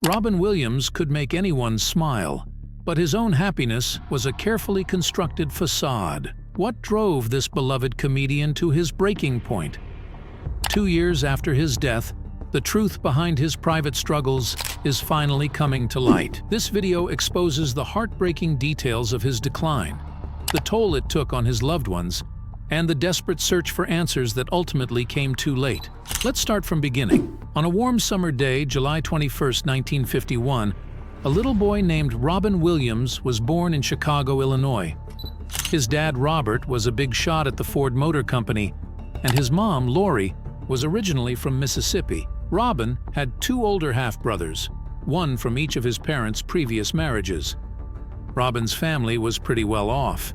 Robin Williams could make anyone smile, but his own happiness was a carefully constructed facade. What drove this beloved comedian to his breaking point? 2 years after his death, the truth behind his private struggles is finally coming to light. This video exposes the heartbreaking details of his decline, the toll it took on his loved ones, and the desperate search for answers that ultimately came too late. Let's start from beginning. On a warm summer day, July 21, 1951, a little boy named Robin Williams was born in Chicago, Illinois. His dad, Robert, was a big shot at the Ford Motor Company, and his mom, Lori, was originally from Mississippi. Robin had 2 older half-brothers, one from each of his parents' previous marriages. Robin's family was pretty well off,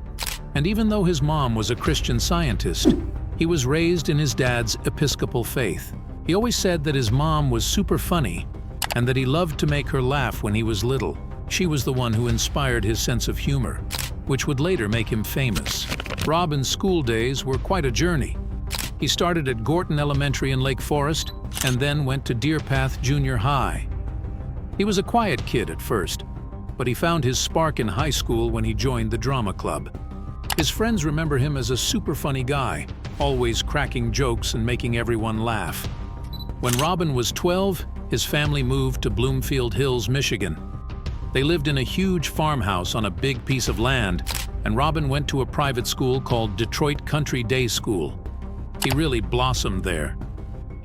and even though his mom was a Christian Scientist, he was raised in his dad's Episcopal faith. He always said that his mom was super funny and that he loved to make her laugh when he was little. She was the one who inspired his sense of humor, which would later make him famous. Robin's school days were quite a journey. He started at Gorton Elementary in Lake Forest and then went to Deer Path Junior High. He was a quiet kid at first, but he found his spark in high school when he joined the drama club. His friends remember him as a super funny guy, always cracking jokes and making everyone laugh. When Robin was 12, his family moved to Bloomfield Hills, Michigan. They lived in a huge farmhouse on a big piece of land, and Robin went to a private school called Detroit Country Day School. He really blossomed there.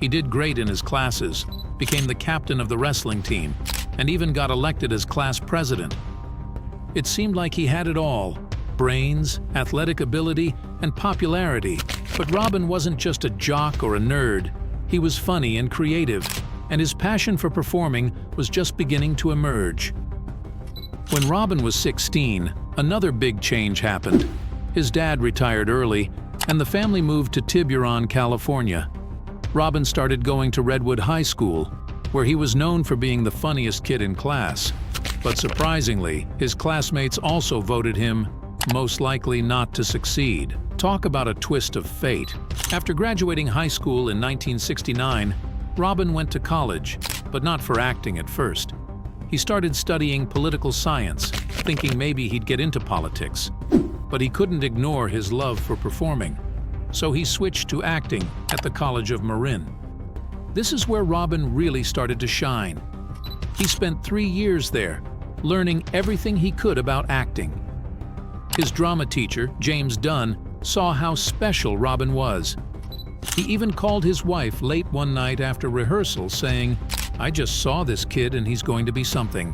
He did great in his classes, became the captain of the wrestling team, and even got elected as class president. It seemed like he had it all: brains, athletic ability, and popularity. But Robin wasn't just a jock or a nerd. He was funny and creative, and his passion for performing was just beginning to emerge. When Robin was 16, another big change happened. His dad retired early, and the family moved to Tiburon, California. Robin started going to Redwood High School, where he was known for being the funniest kid in class. But surprisingly, his classmates also voted him most likely not to succeed. Talk about a twist of fate. After graduating high school in 1969, Robin went to college, but not for acting at first. He started studying political science, thinking maybe he'd get into politics. But he couldn't ignore his love for performing, so he switched to acting at the College of Marin. This is where Robin really started to shine. He spent 3 years there, learning everything he could about acting. His drama teacher, James Dunn, saw how special Robin was. He even called his wife late one night after rehearsal, saying, "I just saw this kid and he's going to be something."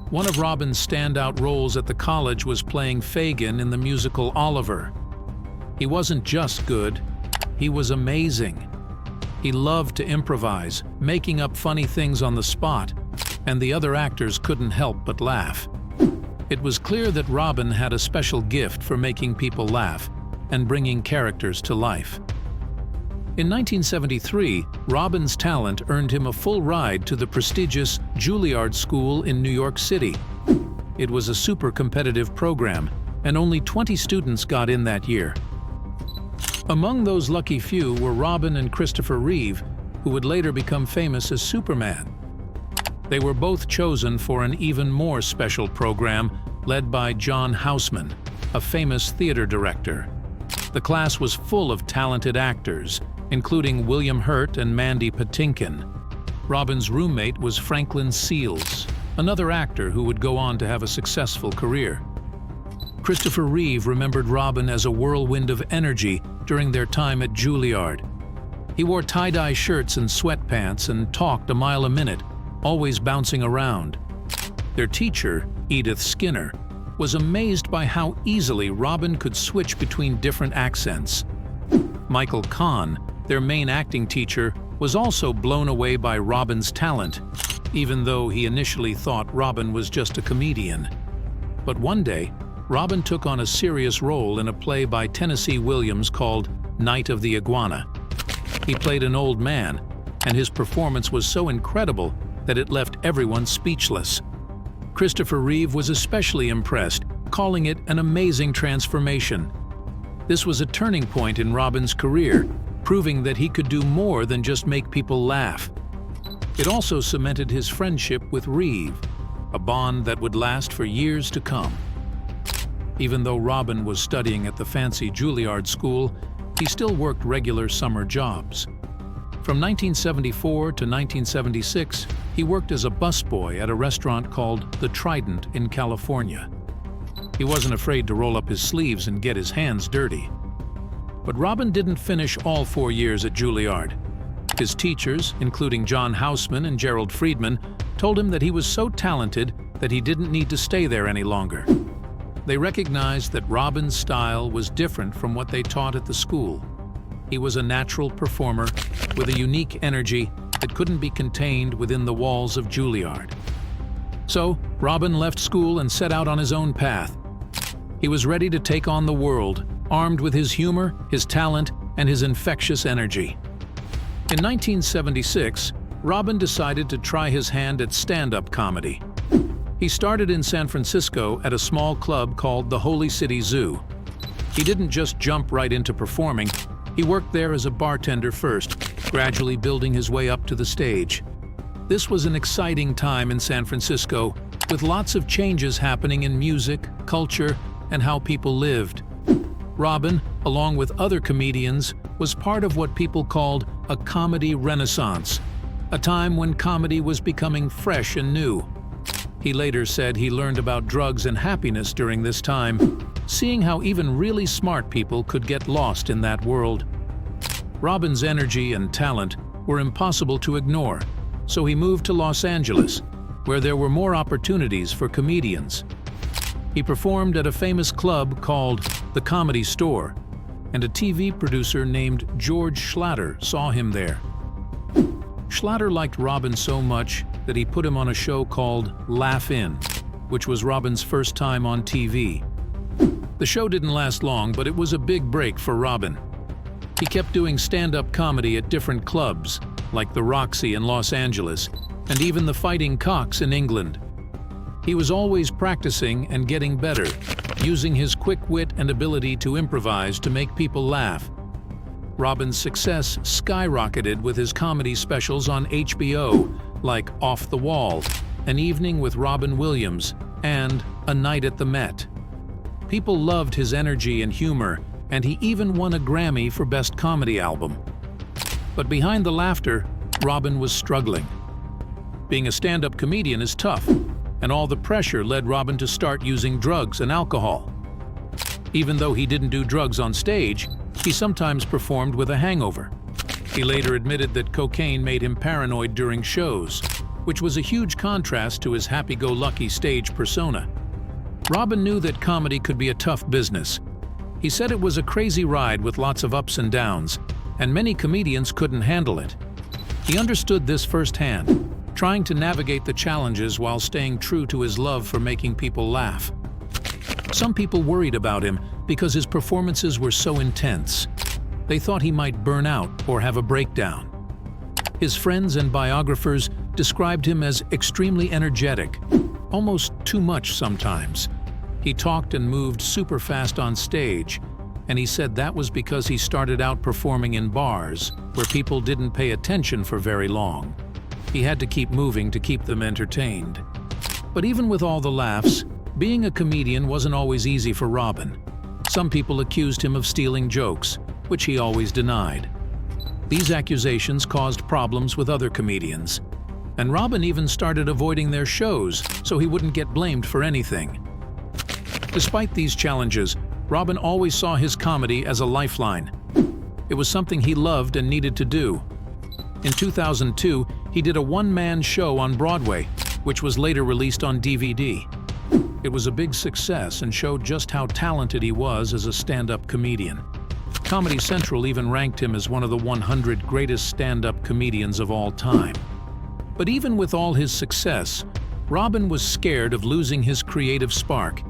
One of Robin's standout roles at the college was playing Fagin in the musical Oliver. He wasn't just good, he was amazing. He loved to improvise, making up funny things on the spot, and the other actors couldn't help but laugh. It was clear that Robin had a special gift for making people laugh and bringing characters to life. In 1973, Robin's talent earned him a full ride to the prestigious Juilliard School in New York City. It was a super competitive program, and only 20 students got in that year. Among those lucky few were Robin and Christopher Reeve, who would later become famous as Superman. They were both chosen for an even more special program led by John Houseman, a famous theater director. The class was full of talented actors, including William Hurt and Mandy Patinkin. Robin's roommate was Franklin Seals, another actor who would go on to have a successful career. Christopher Reeve remembered Robin as a whirlwind of energy during their time at Juilliard. He wore tie-dye shirts and sweatpants and talked a mile a minute, always bouncing around. Their teacher, Edith Skinner, was amazed by how easily Robin could switch between different accents. Michael Kahn, their main acting teacher, was also blown away by Robin's talent, even though he initially thought Robin was just a comedian. But one day, Robin took on a serious role in a play by Tennessee Williams called Night of the Iguana. He played an old man, and his performance was so incredible that it left everyone speechless. Christopher Reeve was especially impressed, calling it an amazing transformation. This was a turning point in Robin's career, proving that he could do more than just make people laugh. It also cemented his friendship with Reeve, a bond that would last for years to come. Even though Robin was studying at the fancy Juilliard school, he still worked regular summer jobs. From 1974 to 1976, he worked as a busboy at a restaurant called The Trident in California. He wasn't afraid to roll up his sleeves and get his hands dirty. But Robin didn't finish all 4 years at Juilliard. His teachers, including John Houseman and Gerald Friedman, told him that he was so talented that he didn't need to stay there any longer. They recognized that Robin's style was different from what they taught at the school. He was a natural performer with a unique energy that couldn't be contained within the walls of Juilliard. So, Robin left school and set out on his own path. He was ready to take on the world, armed with his humor, his talent, and his infectious energy. In 1976, Robin decided to try his hand at stand-up comedy. He started in San Francisco at a small club called the Holy City Zoo. He didn't just jump right into performing. He worked there as a bartender first, gradually building his way up to the stage. This was an exciting time in San Francisco, with lots of changes happening in music, culture, and how people lived. Robin, along with other comedians, was part of what people called a comedy renaissance, a time when comedy was becoming fresh and new. He later said he learned about drugs and happiness during this time, seeing how even really smart people could get lost in that world. Robin's energy and talent were impossible to ignore, so he moved to Los Angeles, where there were more opportunities for comedians. He performed at a famous club called the Comedy Store, and a TV producer named George Schlatter saw him there. Schlatter liked Robin so much that he put him on a show called Laugh In, which was Robin's first time on TV. The show didn't last long, but it was a big break for Robin. He kept doing stand-up comedy at different clubs, like the Roxy in Los Angeles, and even the Fighting Cocks in England. He was always practicing and getting better, using his quick wit and ability to improvise to make people laugh. Robin's success skyrocketed with his comedy specials on HBO, like Off the Wall, An Evening with Robin Williams, and A Night at the Met. People loved his energy and humor, and he even won a Grammy for Best Comedy Album. But behind the laughter, Robin was struggling. Being a stand-up comedian is tough, and all the pressure led Robin to start using drugs and alcohol. Even though he didn't do drugs on stage, he sometimes performed with a hangover. He later admitted that cocaine made him paranoid during shows, which was a huge contrast to his happy-go-lucky stage persona. Robin knew that comedy could be a tough business. He said it was a crazy ride with lots of ups and downs, and many comedians couldn't handle it. He understood this firsthand, trying to navigate the challenges while staying true to his love for making people laugh. Some people worried about him because his performances were so intense. They thought he might burn out or have a breakdown. His friends and biographers described him as extremely energetic, almost too much sometimes. He talked and moved super fast on stage, and he said that was because he started out performing in bars where people didn't pay attention for very long. He had to keep moving to keep them entertained. But even with all the laughs, being a comedian wasn't always easy for Robin. Some people accused him of stealing jokes, which he always denied. These accusations caused problems with other comedians, and Robin even started avoiding their shows so he wouldn't get blamed for anything. Despite these challenges, Robin always saw his comedy as a lifeline. It was something he loved and needed to do. In 2002, he did a one-man show on Broadway, which was later released on DVD. It was a big success and showed just how talented he was as a stand-up comedian. Comedy Central even ranked him as one of the 100 greatest stand-up comedians of all time. But even with all his success, Robin was scared of losing his creative spark.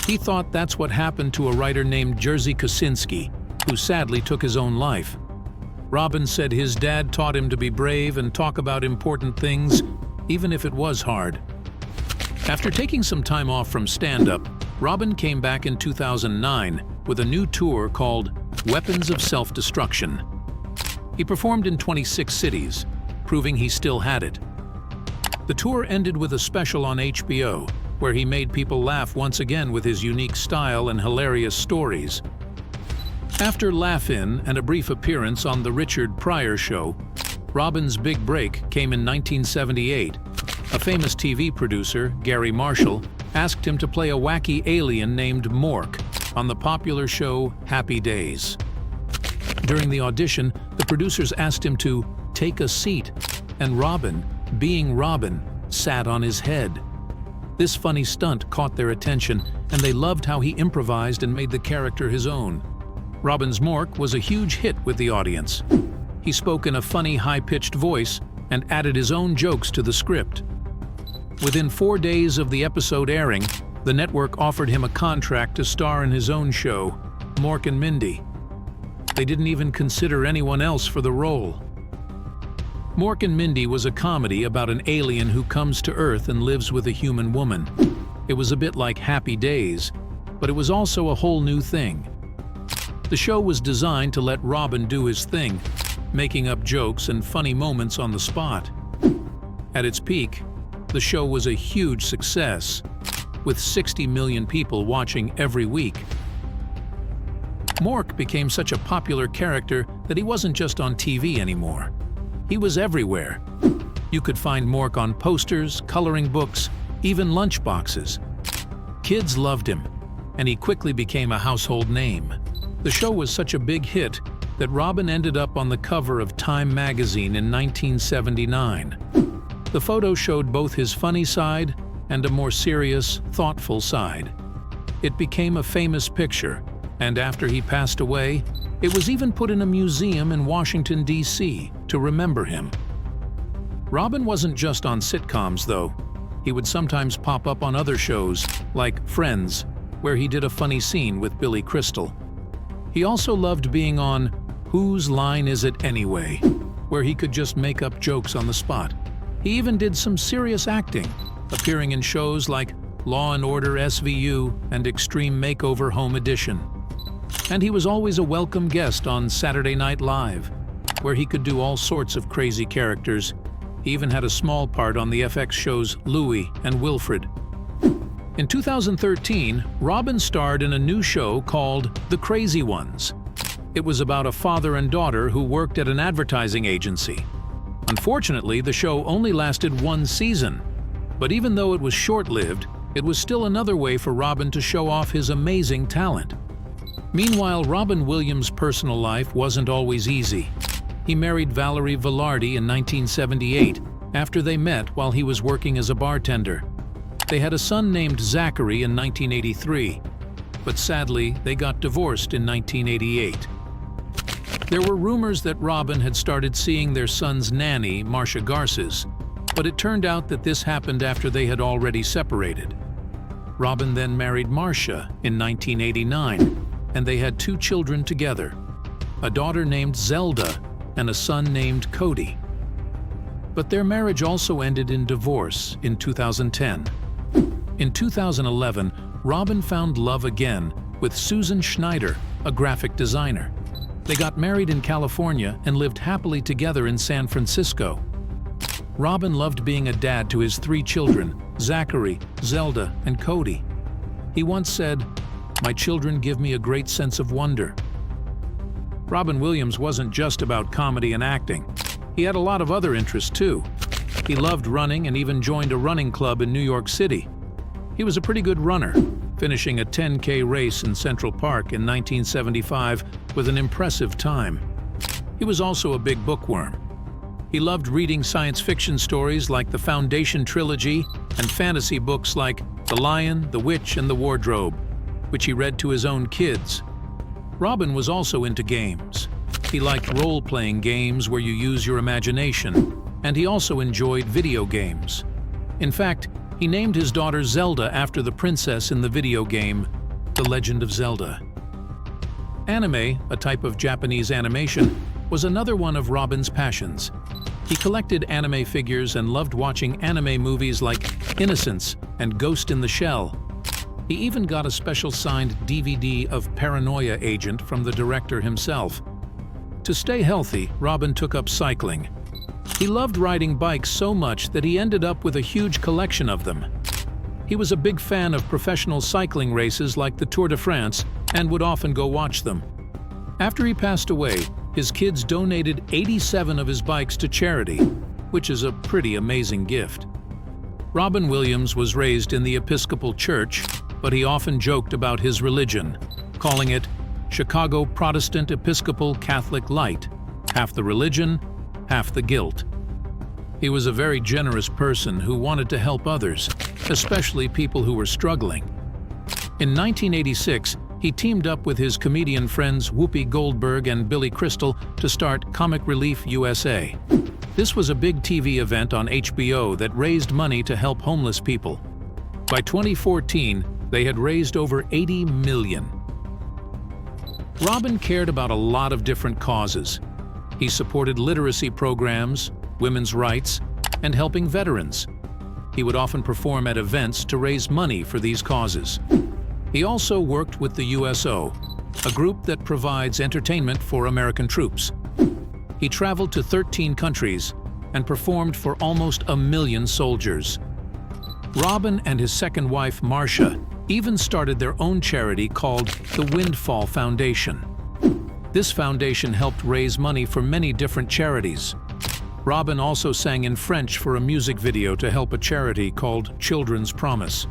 He thought that's what happened to a writer named Jerzy Kosinski, who sadly took his own life. Robin said his dad taught him to be brave and talk about important things, even if it was hard. After taking some time off from stand-up, Robin came back in 2009 with a new tour called Weapons of Self-Destruction. He performed in 26 cities, proving he still had it. The tour ended with a special on HBO, where he made people laugh once again with his unique style and hilarious stories. After Laugh-In and a brief appearance on The Richard Pryor Show, Robin's big break came in 1978. A famous TV producer, Gary Marshall, asked him to play a wacky alien named Mork on the popular show Happy Days. During the audition, the producers asked him to take a seat, and Robin, being Robin, sat on his head. This funny stunt caught their attention, and they loved how he improvised and made the character his own. Robin's Mork was a huge hit with the audience. He spoke in a funny, high-pitched voice and added his own jokes to the script. Within 4 days of the episode airing, the network offered him a contract to star in his own show, Mork and Mindy. They didn't even consider anyone else for the role. Mork and Mindy was a comedy about an alien who comes to Earth and lives with a human woman. It was a bit like Happy Days, but it was also a whole new thing. The show was designed to let Robin do his thing, making up jokes and funny moments on the spot. At its peak, the show was a huge success, with 60 million people watching every week. Mork became such a popular character that he wasn't just on TV anymore. He was everywhere. You could find Mork on posters, coloring books, even lunchboxes. Kids loved him, and he quickly became a household name. The show was such a big hit that Robin ended up on the cover of Time magazine in 1979. The photo showed both his funny side and a more serious, thoughtful side. It became a famous picture, and after he passed away, it was even put in a museum in Washington, D.C. to remember him. Robin wasn't just on sitcoms, though. He would sometimes pop up on other shows, like Friends, where he did a funny scene with Billy Crystal. He also loved being on Whose Line Is It Anyway?, where he could just make up jokes on the spot. He even did some serious acting, appearing in shows like Law & Order SVU and Extreme Makeover Home Edition. And he was always a welcome guest on Saturday Night Live, where he could do all sorts of crazy characters. He even had a small part on the FX shows Louie and Wilfred. In 2013, Robin starred in a new show called The Crazy Ones. It was about a father and daughter who worked at an advertising agency. Unfortunately, the show only lasted 1 season, but even though it was short-lived, it was still another way for Robin to show off his amazing talent. Meanwhile, Robin Williams' personal life wasn't always easy. He married Valerie Velarde in 1978 after they met while he was working as a bartender. They had a son named Zachary in 1983, but sadly, they got divorced in 1988. There were rumors that Robin had started seeing their son's nanny, Marcia Garces, but it turned out that this happened after they had already separated. Robin then married Marcia in 1989, and they had 2 children together, a daughter named Zelda and a son named Cody. But their marriage also ended in divorce in 2010. In 2011, Robin found love again with Susan Schneider, a graphic designer. They got married in California and lived happily together in San Francisco. Robin loved being a dad to his 3 children, Zachary, Zelda, and Cody. He once said, "My children give me a great sense of wonder." Robin Williams wasn't just about comedy and acting. He had a lot of other interests too. He loved running and even joined a running club in New York City. He was a pretty good runner, finishing a 10K race in Central Park in 1975 with an impressive time. He was also a big bookworm. He loved reading science fiction stories like the Foundation trilogy and fantasy books like The Lion, the Witch, and the Wardrobe, which he read to his own kids. Robin was also into games. He liked role-playing games where you use your imagination, and he also enjoyed video games. In fact, he named his daughter Zelda after the princess in the video game, The Legend of Zelda. Anime, a type of Japanese animation, was another one of Robin's passions. He collected anime figures and loved watching anime movies like Innocence and Ghost in the Shell. He even got a special signed DVD of Paranoia Agent from the director himself. To stay healthy, Robin took up cycling. He loved riding bikes so much that he ended up with a huge collection of them. He was a big fan of professional cycling races like the Tour de France and would often go watch them. After he passed away, his kids donated 87 of his bikes to charity, which is a pretty amazing gift. Robin Williams was raised in the Episcopal Church, but he often joked about his religion, calling it Chicago Protestant Episcopal Catholic Light, half the religion, half the guilt. He was a very generous person who wanted to help others, especially people who were struggling. In 1986, he teamed up with his comedian friends Whoopi Goldberg and Billy Crystal to start Comic Relief USA. This was a big TV event on HBO that raised money to help homeless people. By 2014, they had raised over $80 million. Robin cared about a lot of different causes. He supported literacy programs, women's rights, and helping veterans. He would often perform at events to raise money for these causes. He also worked with the USO, a group that provides entertainment for American troops. He traveled to 13 countries and performed for almost 1 million soldiers. Robin and his second wife, Marcia, even started their own charity called the Windfall Foundation. This foundation helped raise money for many different charities. Robin also sang in French for a music video to help a charity called Children's Promise.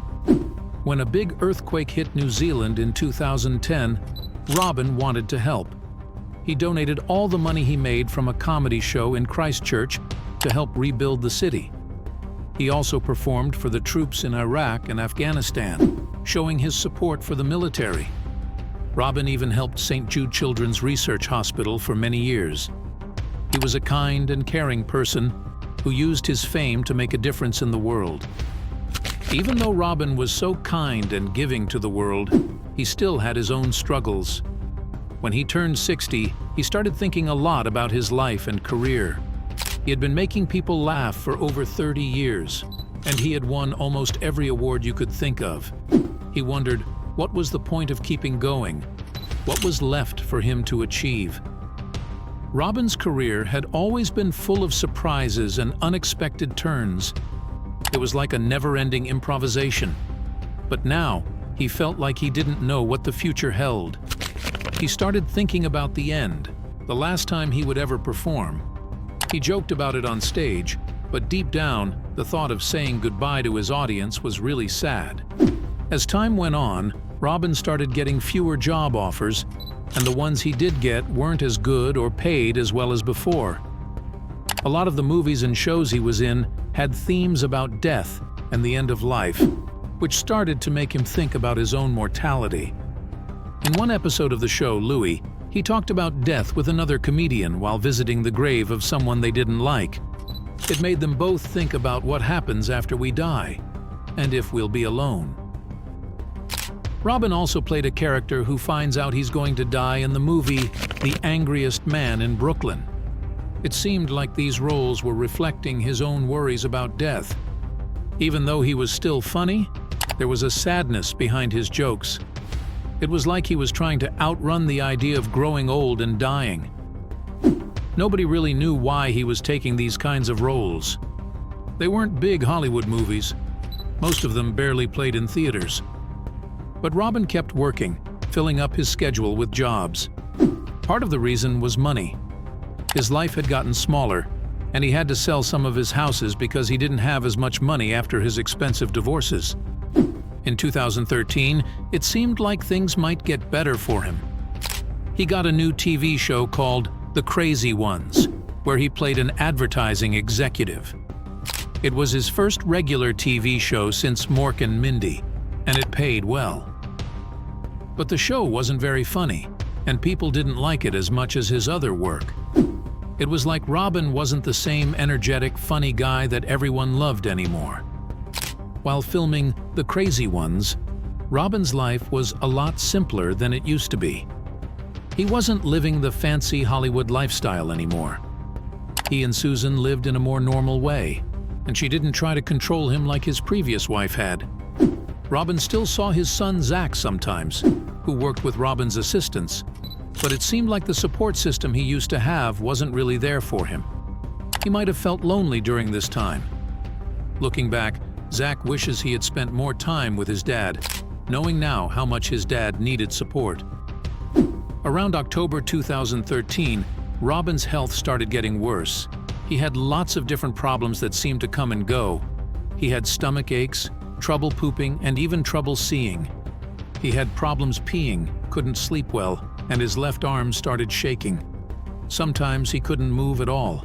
When a big earthquake hit New Zealand in 2010, Robin wanted to help. He donated all the money he made from a comedy show in Christchurch to help rebuild the city. He also performed for the troops in Iraq and Afghanistan, showing his support for the military. Robin even helped St. Jude Children's Research Hospital for many years. He was a kind and caring person who used his fame to make a difference in the world. Even though Robin was so kind and giving to the world, he still had his own struggles. When he turned 60, he started thinking a lot about his life and career. He had been making people laugh for over 30 years, and he had won almost every award you could think of. He wondered, what was the point of keeping going? What was left for him to achieve? Robin's career had always been full of surprises and unexpected turns. It was like a never-ending improvisation. But now, he felt like he didn't know what the future held. He started thinking about the end, the last time he would ever perform. He joked about it on stage, but deep down, the thought of saying goodbye to his audience was really sad. As time went on, Robin started getting fewer job offers, and the ones he did get weren't as good or paid as well as before. A lot of the movies and shows he was in had themes about death and the end of life, which started to make him think about his own mortality. In one episode of the show, Louie, he talked about death with another comedian while visiting the grave of someone they didn't like. It made them both think about what happens after we die, and if we'll be alone. Robin also played a character who finds out he's going to die in the movie The Angriest Man in Brooklyn. It seemed like these roles were reflecting his own worries about death. Even though he was still funny, there was a sadness behind his jokes. It was like he was trying to outrun the idea of growing old and dying. Nobody really knew why he was taking these kinds of roles. They weren't big Hollywood movies. Most of them barely played in theaters. But Robin kept working, filling up his schedule with jobs. Part of the reason was money. His life had gotten smaller, and he had to sell some of his houses because he didn't have as much money after his expensive divorces. In 2013, it seemed like things might get better for him. He got a new TV show called The Crazy Ones, where he played an advertising executive. It was his first regular TV show since Mork and Mindy, and it paid well. But the show wasn't very funny, and people didn't like it as much as his other work. It was like Robin wasn't the same energetic, funny guy that everyone loved anymore. While filming The Crazy Ones, Robin's life was a lot simpler than it used to be. He wasn't living the fancy Hollywood lifestyle anymore. He and Susan lived in a more normal way, and she didn't try to control him like his previous wife had. Robin still saw his son Zach sometimes, who worked with Robin's assistants, but it seemed like the support system he used to have wasn't really there for him. He might have felt lonely during this time. Looking back, Zach wishes he had spent more time with his dad, knowing now how much his dad needed support. Around October 2013, Robin's health started getting worse. He had lots of different problems that seemed to come and go. He had stomach aches, trouble pooping, and even trouble seeing. He had problems peeing, couldn't sleep well, and his left arm started shaking. Sometimes he couldn't move at all.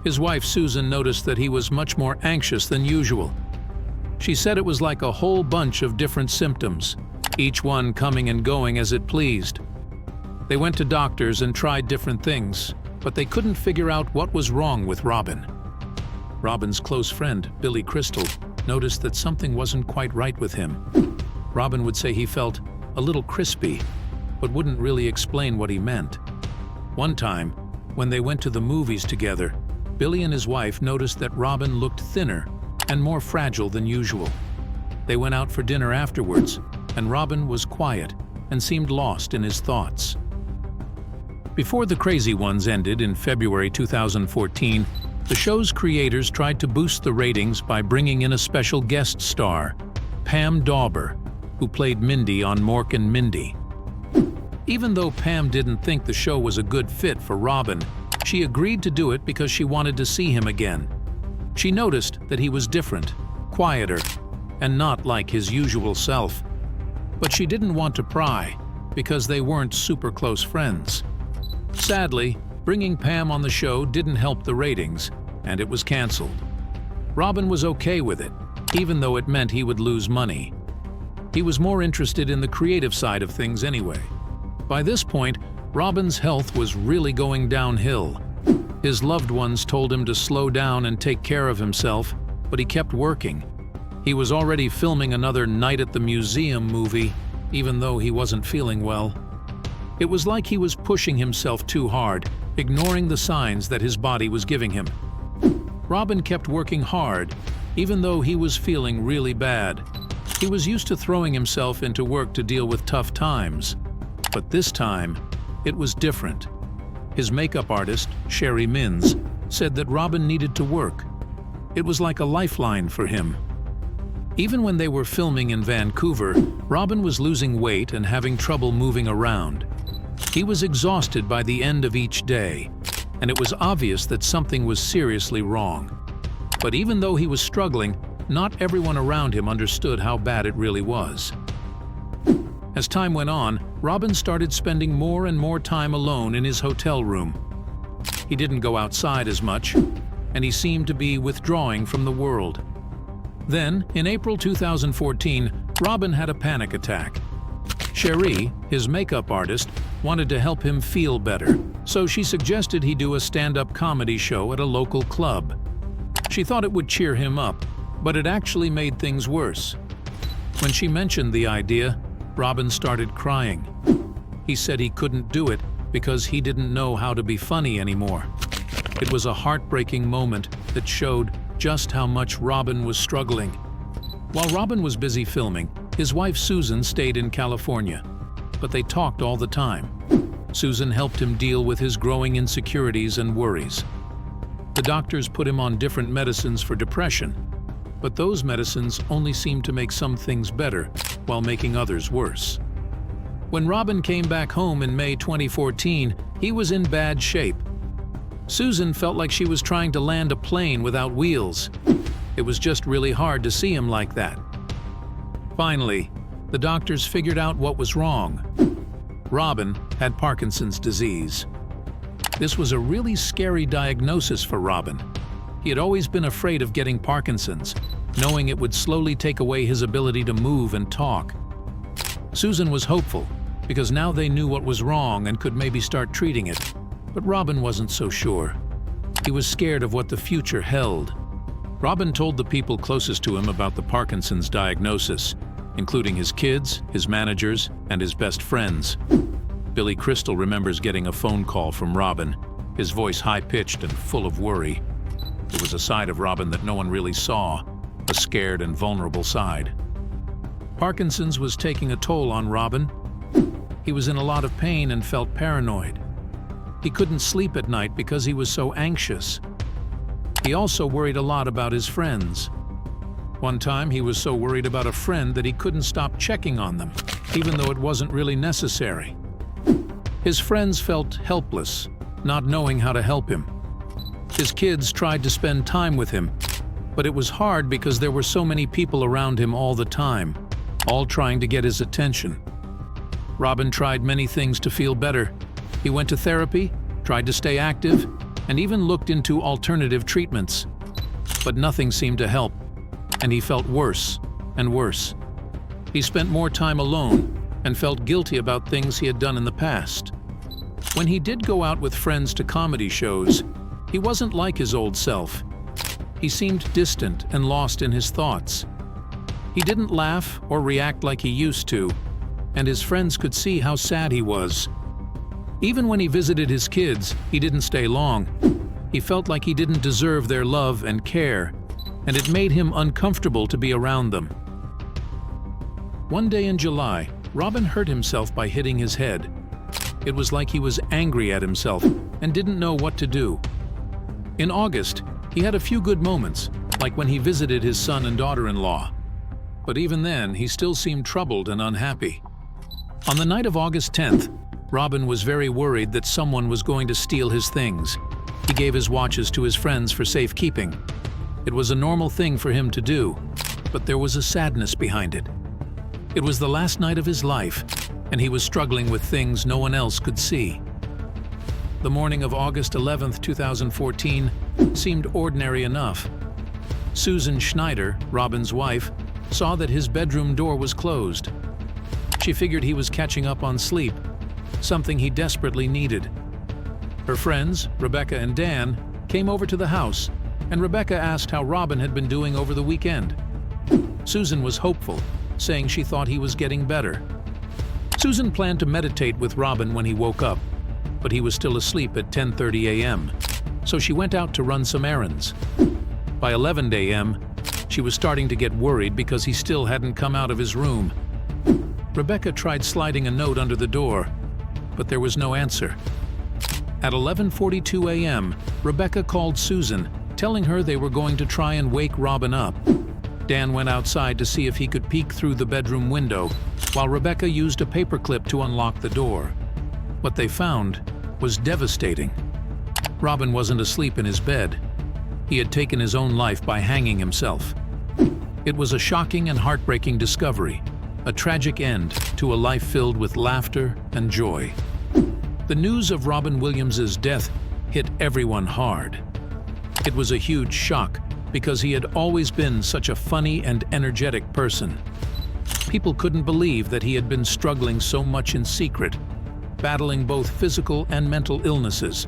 His wife Susan noticed that he was much more anxious than usual. She said it was like a whole bunch of different symptoms, each one coming and going as it pleased. They went to doctors and tried different things, but they couldn't figure out what was wrong with Robin. Robin's close friend, Billy Crystal, noticed that something wasn't quite right with him. Robin would say he felt a little crispy, but wouldn't really explain what he meant. One time, when they went to the movies together, Billy and his wife noticed that Robin looked thinner and more fragile than usual. They went out for dinner afterwards, and Robin was quiet and seemed lost in his thoughts. Before The Crazy Ones ended in February 2014, the show's creators tried to boost the ratings by bringing in a special guest star, Pam Dauber, who played Mindy on Mork and Mindy. Even though Pam didn't think the show was a good fit for Robin, she agreed to do it because she wanted to see him again. She noticed that he was different, quieter, and not like his usual self. But she didn't want to pry, because they weren't super close friends. Sadly, bringing Pam on the show didn't help the ratings, and it was canceled. Robin was okay with it, even though it meant he would lose money. He was more interested in the creative side of things anyway. By this point, Robin's health was really going downhill. His loved ones told him to slow down and take care of himself, but he kept working. He was already filming another Night at the Museum movie, even though he wasn't feeling well. It was like he was pushing himself too hard, ignoring the signs that his body was giving him. Robin kept working hard, even though he was feeling really bad. He was used to throwing himself into work to deal with tough times. But this time, it was different. His makeup artist, Sherry Mins, said that Robin needed to work. It was like a lifeline for him. Even when they were filming in Vancouver, Robin was losing weight and having trouble moving around. He was exhausted by the end of each day, and it was obvious that something was seriously wrong. But even though he was struggling, not everyone around him understood how bad it really was. As time went on, Robin started spending more and more time alone in his hotel room. He didn't go outside as much, and he seemed to be withdrawing from the world. Then, in April 2014, Robin had a panic attack. Cherie, his makeup artist, wanted to help him feel better, so she suggested he do a stand-up comedy show at a local club. She thought it would cheer him up, but it actually made things worse. When she mentioned the idea, Robin started crying. He said he couldn't do it because he didn't know how to be funny anymore. It was a heartbreaking moment that showed just how much Robin was struggling. While Robin was busy filming, his wife Susan stayed in California, but they talked all the time. Susan helped him deal with his growing insecurities and worries. The doctors put him on different medicines for depression, but those medicines only seemed to make some things better while making others worse. When Robin came back home in May 2014, he was in bad shape. Susan felt like she was trying to land a plane without wheels. It was just really hard to see him like that. Finally, the doctors figured out what was wrong. Robin had Parkinson's disease. This was a really scary diagnosis for Robin. He had always been afraid of getting Parkinson's, knowing it would slowly take away his ability to move and talk. Susan was hopeful, because now they knew what was wrong and could maybe start treating it. But Robin wasn't so sure. He was scared of what the future held. Robin told the people closest to him about the Parkinson's diagnosis, including his kids, his managers, and his best friends. Billy Crystal remembers getting a phone call from Robin, his voice high-pitched and full of worry. It was a side of Robin that no one really saw, a scared and vulnerable side. Parkinson's was taking a toll on Robin. He was in a lot of pain and felt paranoid. He couldn't sleep at night because he was so anxious. He also worried a lot about his friends. One time, he was so worried about a friend that he couldn't stop checking on them, even though it wasn't really necessary. His friends felt helpless, not knowing how to help him. His kids tried to spend time with him, but it was hard because there were so many people around him all the time, all trying to get his attention. Robin tried many things to feel better. He went to therapy, tried to stay active, and even looked into alternative treatments. But nothing seemed to help, and he felt worse and worse. He spent more time alone and felt guilty about things he had done in the past. When he did go out with friends to comedy shows, he wasn't like his old self. He seemed distant and lost in his thoughts. He didn't laugh or react like he used to, and his friends could see how sad he was. Even when he visited his kids, he didn't stay long. He felt like he didn't deserve their love and care, and it made him uncomfortable to be around them. One day in July, Robin hurt himself by hitting his head. It was like he was angry at himself and didn't know what to do. In August, he had a few good moments, like when he visited his son and daughter-in-law. But even then, he still seemed troubled and unhappy. On the night of August 10th, Robin was very worried that someone was going to steal his things. He gave his watches to his friends for safekeeping. It was a normal thing for him to do, but there was a sadness behind it. It was the last night of his life, and he was struggling with things no one else could see. The morning of August 11th, 2014, seemed ordinary enough. Susan Schneider, Robin's wife, saw that his bedroom door was closed. She figured he was catching up on sleep, something he desperately needed. Her friends, Rebecca and Dan, came over to the house, and Rebecca asked how Robin had been doing over the weekend. Susan was hopeful, saying she thought he was getting better. Susan planned to meditate with Robin when he woke up, but he was still asleep at 10:30 a.m., so she went out to run some errands. By 11 a.m., she was starting to get worried because he still hadn't come out of his room. Rebecca tried sliding a note under the door, but there was no answer. At 11:42 a.m., Rebecca called Susan, telling her they were going to try and wake Robin up. Dan went outside to see if he could peek through the bedroom window, while Rebecca used a paperclip to unlock the door. What they found was devastating. Robin wasn't asleep in his bed. He had taken his own life by hanging himself. It was a shocking and heartbreaking discovery, a tragic end to a life filled with laughter and joy. The news of Robin Williams's death hit everyone hard. It was a huge shock because he had always been such a funny and energetic person. People couldn't believe that he had been struggling so much in secret, battling both physical and mental illnesses.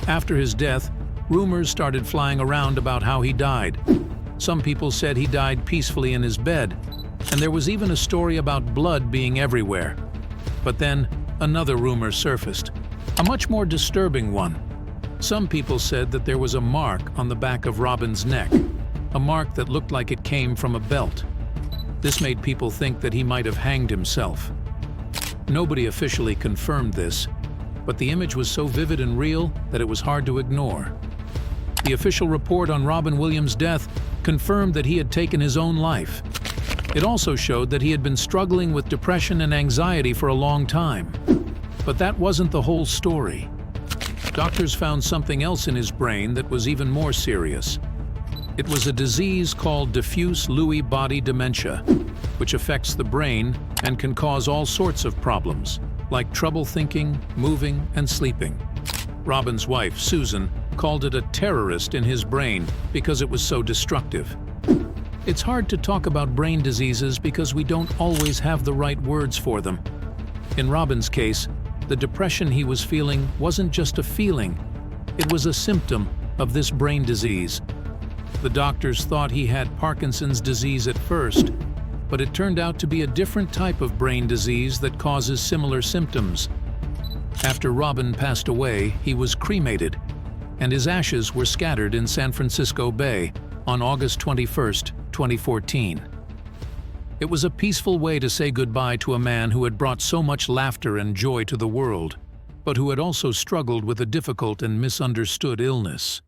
After his death, rumors started flying around about how he died. Some people said he died peacefully in his bed, and there was even a story about blood being everywhere. But then, another rumor surfaced, a much more disturbing one. Some people said that there was a mark on the back of Robin's neck, a mark that looked like it came from a belt. This made people think that he might have hanged himself. Nobody officially confirmed this, but the image was so vivid and real that it was hard to ignore. The official report on Robin Williams' death confirmed that he had taken his own life. It also showed that he had been struggling with depression and anxiety for a long time. But that wasn't the whole story. Doctors found something else in his brain that was even more serious. It was a disease called diffuse Lewy body dementia, which affects the brain and can cause all sorts of problems, like trouble thinking, moving, and sleeping. Robin's wife, Susan, called it a terrorist in his brain because it was so destructive. It's hard to talk about brain diseases because we don't always have the right words for them. In Robin's case, the depression he was feeling wasn't just a feeling, it was a symptom of this brain disease. The doctors thought he had Parkinson's disease at first, but it turned out to be a different type of brain disease that causes similar symptoms. After Robin passed away, he was cremated, and his ashes were scattered in San Francisco Bay on August 21st, 2014. It was a peaceful way to say goodbye to a man who had brought so much laughter and joy to the world, but who had also struggled with a difficult and misunderstood illness.